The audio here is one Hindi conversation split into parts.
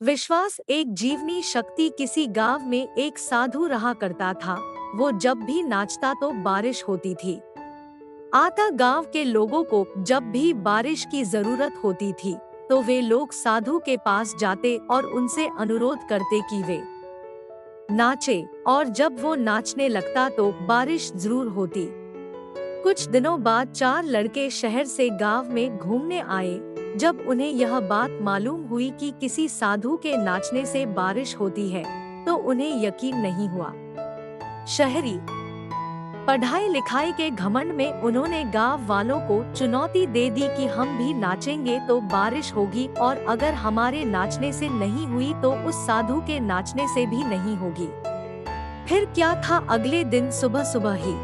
विश्वास एक जीवनी शक्ति। किसी गांव में एक साधु रहा करता था। वो जब भी नाचता तो बारिश होती थी। आता गांव के लोगों को जब भी बारिश की जरूरत होती थी तो वे लोग साधु के पास जाते और उनसे अनुरोध करते कि वे नाचे, और जब वो नाचने लगता तो बारिश जरूर होती। कुछ दिनों बाद 4 लड़के शहर से गांव में घूमने आए। जब उन्हें यह बात मालूम हुई कि किसी साधु के नाचने से बारिश होती है तो उन्हें यकीन नहीं हुआ। शहरी पढ़ाई लिखाई के घमंड में उन्होंने गांव वालों को चुनौती दे दी कि हम भी नाचेंगे तो बारिश होगी, और अगर हमारे नाचने से नहीं हुई तो उस साधु के नाचने से भी नहीं होगी। फिर क्या था, अगले दिन सुबह सुबह ही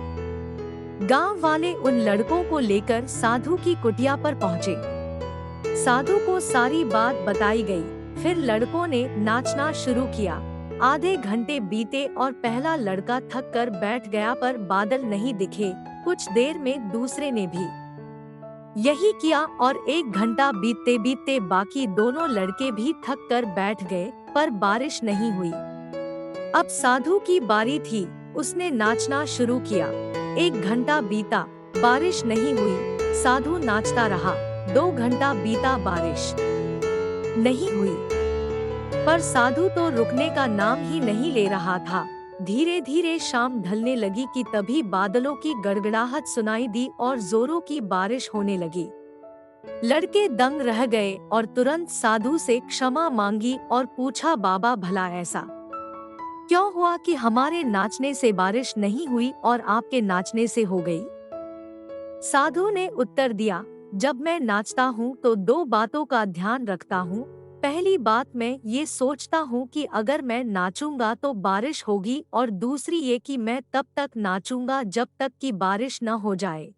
गांव वाले उन लड़कों को लेकर साधु की कुटिया पर पहुँचे। साधु को सारी बात बताई गई। फिर लड़कों ने नाचना शुरू किया। आधे घंटे बीते और पहला लड़का थक कर बैठ गया, पर बादल नहीं दिखे। कुछ देर में दूसरे ने भी यही किया और 1 घंटा बीतते बीतते बाकी दोनों लड़के भी थक कर बैठ गए, पर बारिश नहीं हुई। अब साधु की बारी थी। उसने नाचना शुरू किया। 1 घंटा बीता, बारिश नहीं हुई। साधु नाचता रहा। 2 घंटा बीता, बारिश नहीं हुई। पर साधु तो रुकने का नाम ही नहीं ले रहा था। धीरे धीरे शाम ढलने लगी कि तभी बादलों की गड़गड़ाहट सुनाई दी और जोरों की बारिश होने लगी। लड़के दंग रह गए और तुरंत साधु से क्षमा मांगी और पूछा, बाबा भला ऐसा क्यों हुआ कि हमारे नाचने से बारिश नहीं हुई और आपके नाचने से हो गई? साधु ने उत्तर दिया, जब मैं नाचता हूँ तो 2 बातों का ध्यान रखता हूँ। पहली बात, मैं ये सोचता हूँ कि अगर मैं नाचूंगा तो बारिश होगी, और दूसरी ये कि मैं तब तक नाचूंगा जब तक कि बारिश न हो जाए।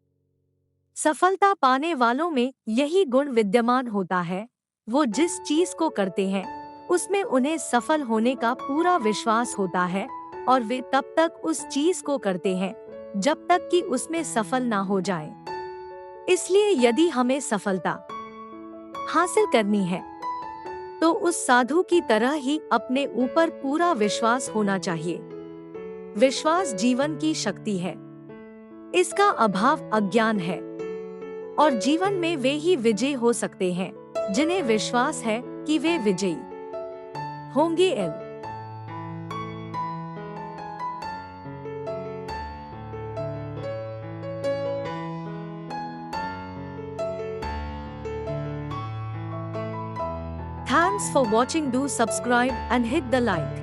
सफलता पाने वालों में यही गुण विद्यमान होता है। वो जिस चीज को करते हैं उसमें उन्हें सफल होने का पूरा विश्वास होता है, और वे तब तक उस चीज को करते हैं जब तक कि उसमें सफल ना हो जाए। इसलिए यदि हमें सफलता हासिल करनी है तो उस साधु की तरह ही अपने ऊपर पूरा विश्वास होना चाहिए। विश्वास जीवन की शक्ति है। इसका अभाव अज्ञान है, और जीवन में वे ही विजयी हो सकते हैं जिन्हें विश्वास है कि वे विजयी होंगे। Thanks for watching. Do subscribe and hit the like.